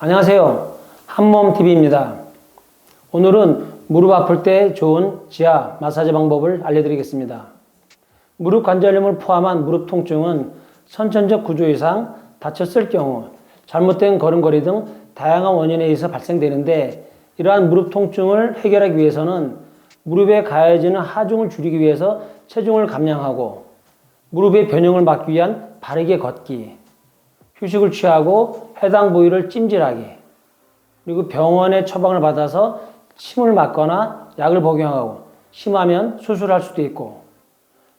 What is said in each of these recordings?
안녕하세요. 한몸TV입니다. 오늘은 무릎 아플 때 좋은 지압 마사지 방법을 알려드리겠습니다. 무릎 관절염을 포함한 무릎 통증은 선천적 구조 이상 다쳤을 경우, 잘못된 걸음걸이 등 다양한 원인에 의해서 발생되는데, 이러한 무릎 통증을 해결하기 위해서는 무릎에 가해지는 하중을 줄이기 위해서 체중을 감량하고, 무릎의 변형을 막기 위한 바르게 걷기, 휴식을 취하고 해당 부위를 찜질하기, 그리고 병원의 처방을 받아서 침을 맞거나 약을 복용하고, 심하면 수술할 수도 있고,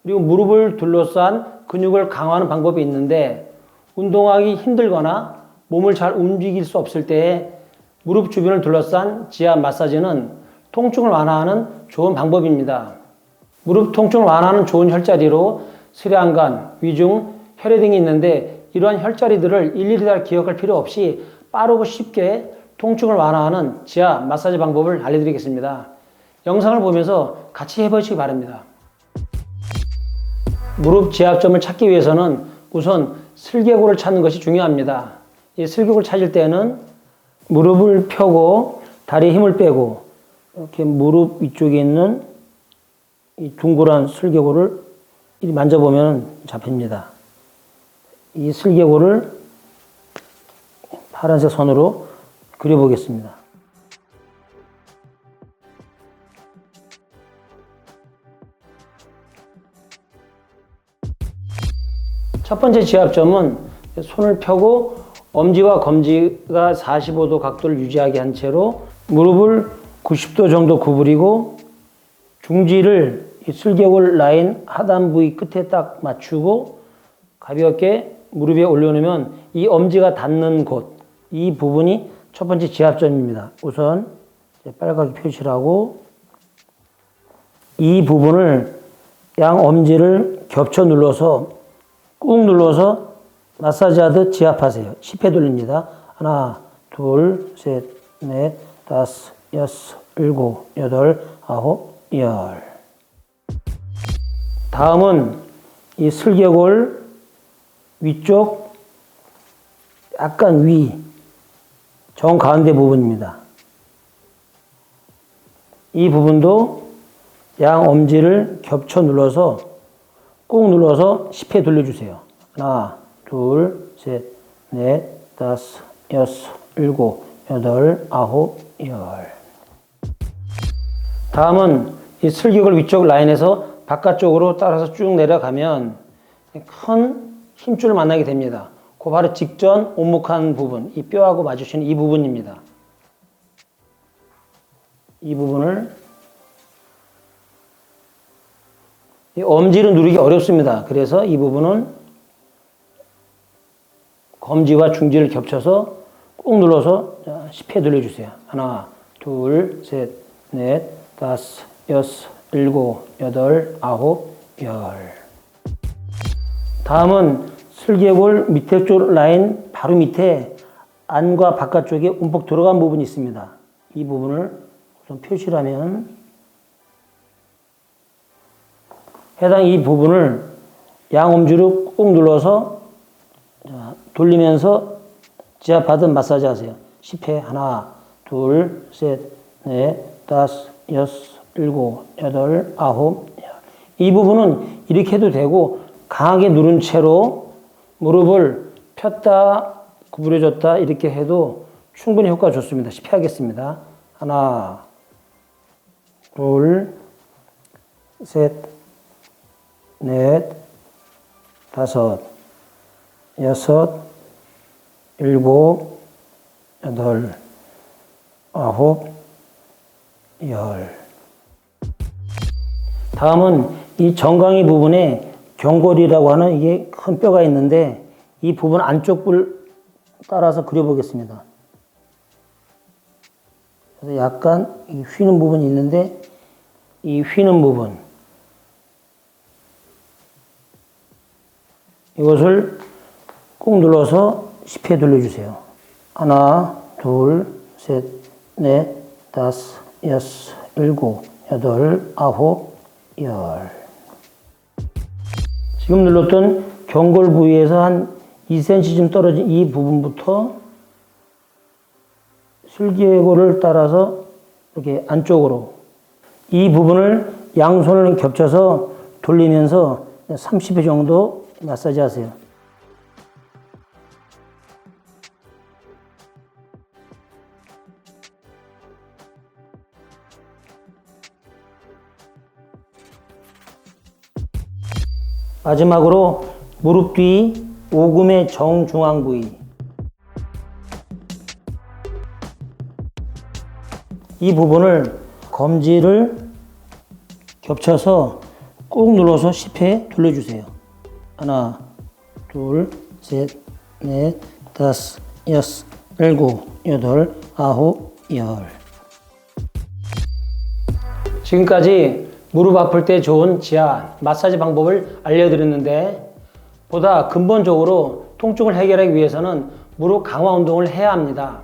그리고 무릎을 둘러싼 근육을 강화하는 방법이 있는데, 운동하기 힘들거나 몸을 잘 움직일 수 없을 때에 무릎 주변을 둘러싼 지압 마사지는 통증을 완화하는 좋은 방법입니다. 무릎 통증을 완화하는 좋은 혈자리로 수량간, 위중, 혈액 등이 있는데, 이러한 혈자리들을 일일이 다 기억할 필요 없이 빠르고 쉽게 통증을 완화하는 지압 마사지 방법을 알려드리겠습니다. 영상을 보면서 같이 해보시기 바랍니다. 무릎 지압점을 찾기 위해서는 우선 슬개골을 찾는 것이 중요합니다. 이 슬개골을 찾을 때는 무릎을 펴고 다리에 힘을 빼고 이렇게 무릎 위쪽에 있는 이 둥그란 슬개골을 만져보면 잡힙니다. 이 슬개골을 파란색 선으로 그려보겠습니다. 첫 번째 지압점은 손을 펴고 엄지와 검지가 45도 각도를 유지하게 한 채로 무릎을 90도 정도 구부리고 중지를 이 슬개골 라인 하단 부위 끝에 딱 맞추고 가볍게 무릎 위에 올려놓으면 이 엄지가 닿는 곳, 이 부분이 첫 번째 지압점입니다. 우선 빨갛게 표시를 하고 이 부분을 양 엄지를 겹쳐 눌러서 꾹 눌러서 마사지하듯 지압하세요. 10회 돌립니다. 하나, 둘, 셋, 넷, 다섯, 여섯, 일곱, 여덟, 아홉, 열. 다음은 이 슬개골 위쪽 약간 위 정가운데 부분입니다. 이 부분도 양 엄지를 겹쳐 눌러서 꾹 눌러서 10회 돌려주세요. 하나, 둘, 셋, 넷, 다섯, 여섯, 일곱, 여덟, 아홉, 열. 다음은 이 슬개골 위쪽 라인에서 바깥쪽으로 따라서 쭉 내려가면 큰 힘줄을 만나게 됩니다. 그 바로 직전 오목한 부분, 이 뼈하고 마주치는 이 부분입니다. 이 부분을 이 엄지를 누르기 어렵습니다. 그래서 이 부분은 검지와 중지를 겹쳐서 꾹 눌러서 10회 돌려주세요. 하나, 둘, 셋, 넷, 다섯, 여섯, 일곱, 여덟, 아홉, 열. 다음은 슬개골 밑에 쪽 라인 바로 밑에 안과 바깥쪽에 움푹 들어간 부분이 있습니다. 이 부분을 우선 표시를 하면 해당 이 부분을 양 엄지로 꾹 눌러서 돌리면서 지압하듯 마사지 하세요. 10회 하나, 둘, 셋, 넷, 다섯, 여섯, 일곱, 여덟, 아홉, 열. 이 부분은 이렇게 해도 되고 강하게 누른 채로 무릎을 폈다 구부려졌다 이렇게 해도 충분히 효과가 좋습니다. 10회 하겠습니다. 하나, 둘, 셋, 넷, 다섯, 여섯, 일곱, 여덟, 아홉, 열. 다음은 이 정강이 부분에 경골이라고 하는 이게 큰 뼈가 있는데 이 부분 안쪽 뿔 따라서 그려보겠습니다. 그래서 약간 이 휘는 부분이 있는데 이 휘는 부분 이것을 꾹 눌러서 10회 돌려주세요. 하나, 둘, 셋, 넷, 다섯, 여섯, 일곱, 여덟, 아홉, 열. 지금 눌렀던 경골 부위에서 한 2cm쯤 떨어진 이 부분부터 슬개골을 따라서 이렇게 안쪽으로 이 부분을 양손을 겹쳐서 돌리면서 30회 정도 마사지 하세요. 마지막으로 무릎 뒤 오금의 정중앙 부위, 이 부분을 검지를 겹쳐서 꾹 눌러서 10회 돌려주세요. 하나, 둘, 셋, 넷, 다섯, 여섯, 일곱, 여덟, 아홉, 열. 지금까지 무릎 아플 때 좋은 지압 마사지 방법을 알려드렸는데, 보다 근본적으로 통증을 해결하기 위해서는 무릎 강화 운동을 해야 합니다.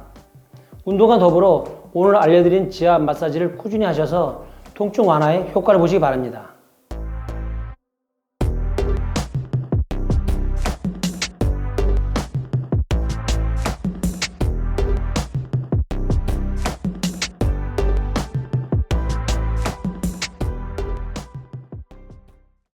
운동과 더불어 오늘 알려드린 지압 마사지를 꾸준히 하셔서 통증 완화에 효과를 보시기 바랍니다.